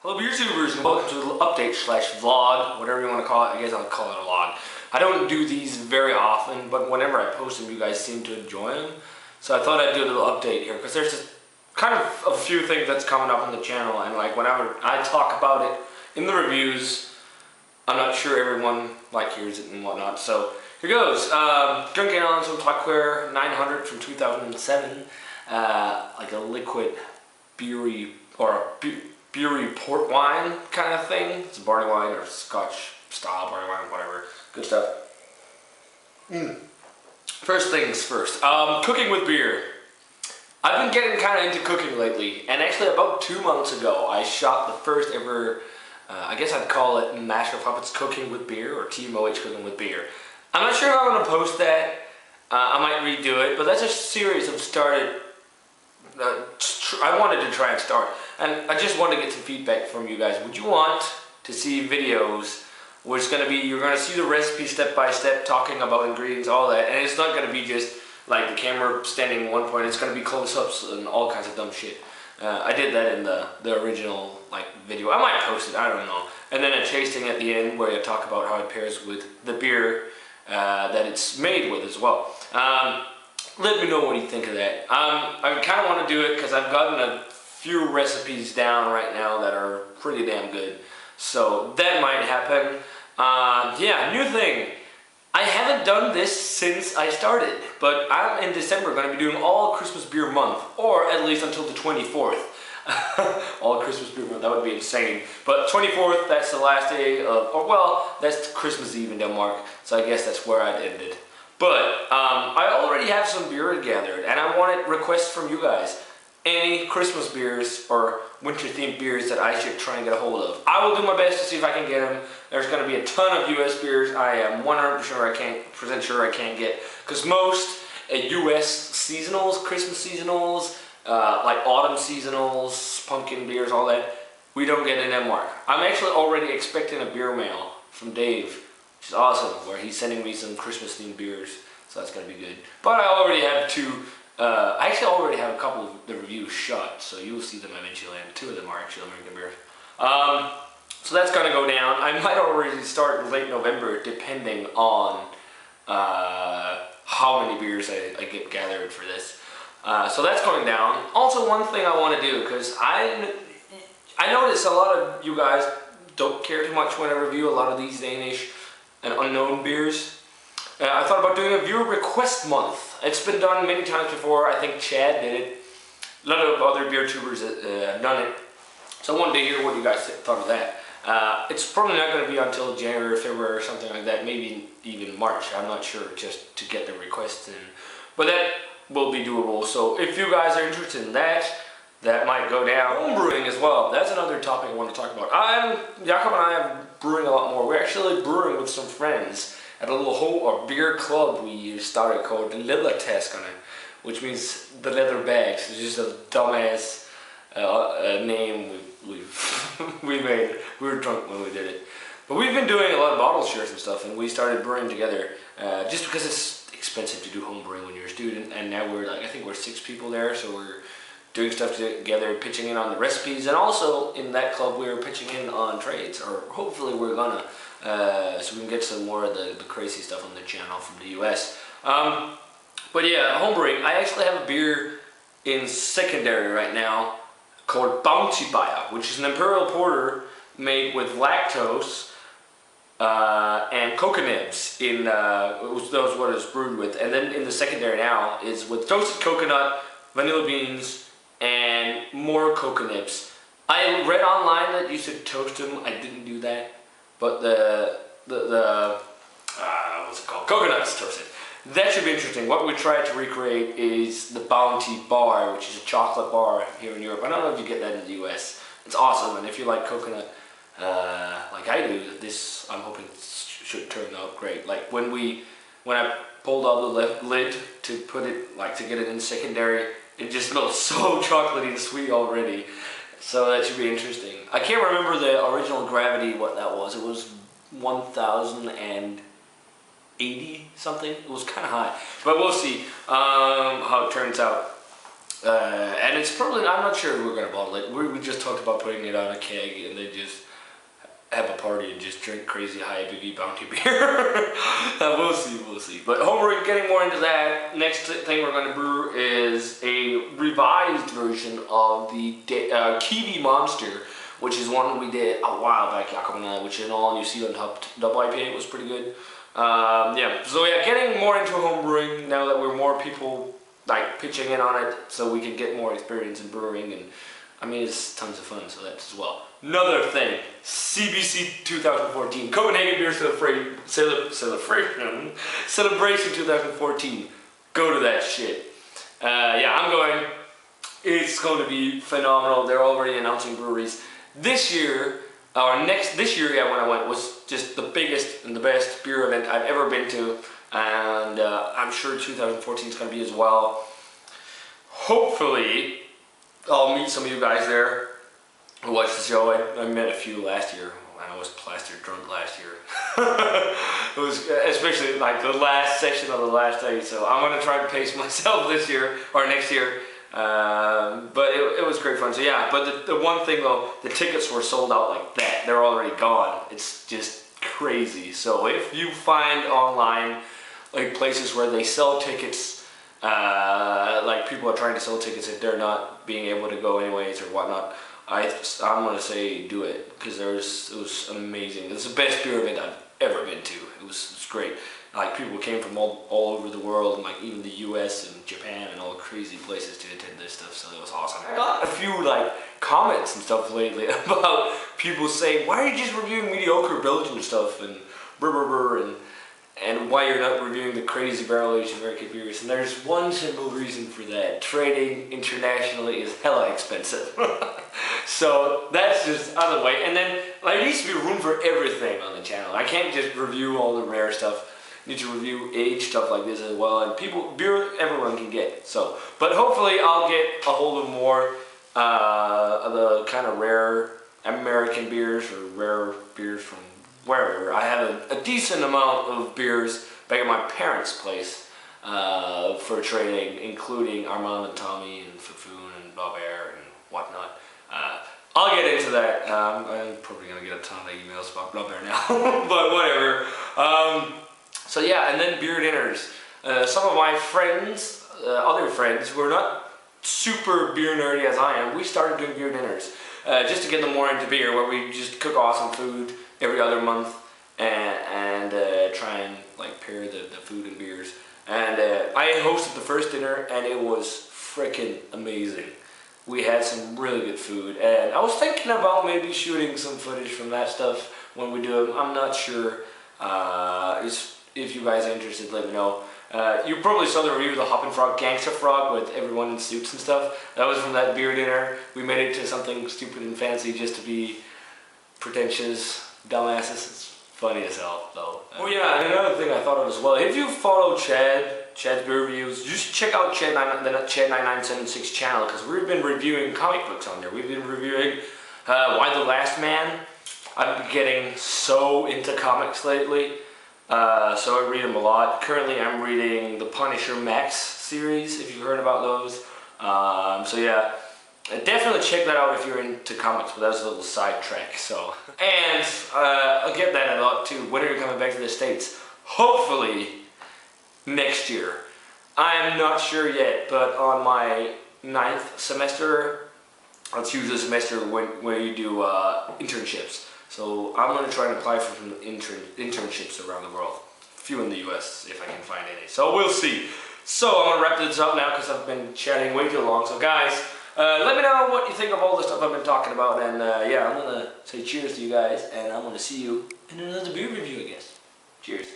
Hello YouTubers and welcome to a little update slash vlog, whatever you want to call it. I guess I'll call it a vlog. I don't do these very often, but whenever I post them you guys seem to enjoy them. So I thought I'd do a little update here because there's just kind of a few things that's coming up on the channel, and like whenever I talk about it in the reviews, I'm not sure everyone like hears it and whatnot. So here goes. Drinking on some Clockware 900 from 2007, like a liquid beery beery port wine kind of thing. It's a barley wine or Scotch style barley wine, whatever. Good stuff. First things first. Cooking with beer. I've been getting kind of into cooking lately, and actually about 2 months ago I shot the first ever, I guess I'd call it Master of Hoppets Cooking with Beer, or TMOH Cooking with Beer. I'm not sure if I'm going to post that. I might redo it, but that's a series I've started. I wanted to try and start, and I just wanted to get some feedback from you guys. Would you want to see videos where it's going to be, you're going to see the recipe step by step, talking about ingredients, all that, and it's not going to be just like the camera standing in one point. It's going to be close-ups and all kinds of dumb shit. I did that in the original video. I might post it, I don't know. And then a tasting at the end where I talk about how it pairs with the beer that it's made with as well. Let me know what you think of that. I kind of want to do it because I've gotten a few recipes down right now that are pretty damn good. So that might happen. Yeah, new thing. I haven't done this since I started, but I'm in December going to be doing all Christmas beer month, or at least until the 24th. All Christmas beer month, that would be insane. But 24th, that's the last day of, or well, that's Christmas Eve in Denmark, so I guess that's where I'd ended. But I already have some beer gathered, and I wanted requests from you guys. Any Christmas beers or winter-themed beers that I should try and get a hold of. I will do my best to see if I can get them. There's going to be a ton of U.S. beers I am 100% sure I can't get, because most U.S. seasonals, Christmas seasonals, like autumn seasonals, pumpkin beers, all that, we don't get in Denmark. I'm actually already expecting a beer mail from Dave, which is awesome, where he's sending me some Christmas-themed beers, so that's going to be good. But I already have two. I actually already have a couple of the reviews shot, so you'll see them eventually, and 2 of them are actually American beers. So that's going to go down. I might already start in late November, depending on how many beers I get gathered for this. So that's going down. Also, one thing I want to do, because I notice a lot of you guys don't care too much when I review a lot of these Danish and unknown beers. I thought about doing a viewer request month. It's been done many times before. I think Chad did it. A lot of other beer tubers have done it. So I wanted to hear what you guys thought of that. It's probably not going to be until January or February or something like that. Maybe even March. I'm not sure, just to get the requests in. But that will be doable. So if you guys are interested in that, that might go down. Homebrewing as well. That's another topic I want to talk about. Jakob and I are brewing a lot more. We're actually brewing with some friends at a little beer club we started called the Leather Task on it, which means the leather bags. It's just a dumbass name we made. We were drunk when we did it. But we've been doing a lot of bottle shares and stuff, and we started brewing together just because it's expensive to do home brewing when you're a student, and now we're I think we're 6 people there, so we're doing stuff together, pitching in on the recipes, and also in that club we were pitching in on trades, or hopefully we're gonna, so we can get some more of the crazy stuff on the channel from the US. But yeah, homebrewing. I actually have a beer in secondary right now called Bounty Bayer, which is an imperial porter made with lactose and coconuts in that was what it's brewed with. And then in the secondary now is with toasted coconut, vanilla beans, and more coconuts. I read online that you should toast them. I didn't do that, but what's it called? Coconuts toasted. That should be interesting. What we tried to recreate is the Bounty Bar, which is a chocolate bar here in Europe. I don't know if you get that in the US. It's awesome, and if you like coconut, like I do, this I'm hoping should turn out great. Like when I pulled out the lid to put it, to get it in secondary, it just smells so chocolatey and sweet already. So that should be interesting. I can't remember the original gravity, what that was. It was 1,080 something. It was kind of high, but we'll see how it turns out. And it's probably, I'm not sure if we're going to bottle it. We just talked about putting it on a keg and then just have a party and just drink crazy high ABV bounty beer. We'll see. But homebrewing, getting more into that. Next thing we're going to brew is a revised version of the Kiwi Monster, which is one we did a while back, Jakob and I, which is an all New Zealand double IPA. It was pretty good. Getting more into homebrewing now that we're more people like pitching in on it, so we can get more experience in brewing, and I mean it's tons of fun, so that's as well. Another thing, CBC 2014, Copenhagen Beer Celebration 2014. Go to that shit. I'm going. It's going to be phenomenal. They're already announcing breweries. This year, when I went, was just the biggest and the best beer event I've ever been to, and I'm sure 2014 is going to be as well. Hopefully, I'll meet some of you guys there who watched the show. I met a few last year, and I was plastered drunk last year. It was especially like the last session of the last day, so I'm going to try to pace myself this year or next year. But it was great fun. So yeah, but the one thing though, the tickets were sold out like that. They're already gone. It's just crazy. So if you find online like places where they sell tickets, like people are trying to sell tickets if they're not being able to go anyways or whatnot, I'm gonna say do it, because it was amazing. It's the best beer event I've ever been to. It was great. Like people came from all over the world, and like even the US and Japan and all crazy places to attend this stuff, so it was awesome. I got a few like comments and stuff lately about people saying, why are you just reviewing mediocre Belgian stuff and and why you're not reviewing the crazy barrel-aged American beers. And there's one simple reason for that. Trading internationally is hella expensive. So that's just out of the way. And then like, there needs to be room for everything on the channel. I can't just review all the rare stuff. I need to review aged stuff like this as well. And beer everyone can get. So, but hopefully I'll get a hold of more of the kind of rare American beers or rare beers from wherever. I have a decent amount of beers back at my parents' place for trading, including Armand and Tommy and Fafoon and Bob Air and whatnot. I'll get into that. I'm probably going to get a ton of emails about Bob Air now, but whatever. So yeah, and then beer dinners. Some of my friends, other friends who are not super beer nerdy as I am, we started doing beer dinners just to get them more into beer, where we just cook awesome food every other month and try and like pair the food and beers. And I hosted the first dinner, and it was freaking amazing. We had some really good food, and I was thinking about maybe shooting some footage from that stuff when we do it. I'm not sure. If you guys are interested, let me know. You probably saw the review of the Hop and Frog Gangsta Frog with everyone in suits and stuff. That was from that beer dinner. We made it to something stupid and fancy just to be pretentious dumbasses. It's funny as hell though. Oh yeah, and another thing I thought of as well, if you follow Chad's beer reviews, just check out the Chad 9976 channel, because we've been reviewing comic books on there. We've been reviewing Why the Last Man. I've been getting so into comics lately, so I read them a lot. Currently I'm reading the Punisher Max series, if you've heard about those. So yeah, definitely check that out if you're into comics, but that was a little sidetrack. So, and I'll get that a lot too. When are you coming back to the States? Hopefully next year. I'm not sure yet, but on my 9th semester, let's use the semester where you do internships. So I'm going to try and apply for some internships around the world. A few in the US if I can find any. So we'll see. So I'm going to wrap this up now because I've been chatting way too long. So guys, let me know what you think of all the stuff I've been talking about. And yeah, I'm going to say cheers to you guys. And I'm going to see you in another beer review, I guess. Cheers.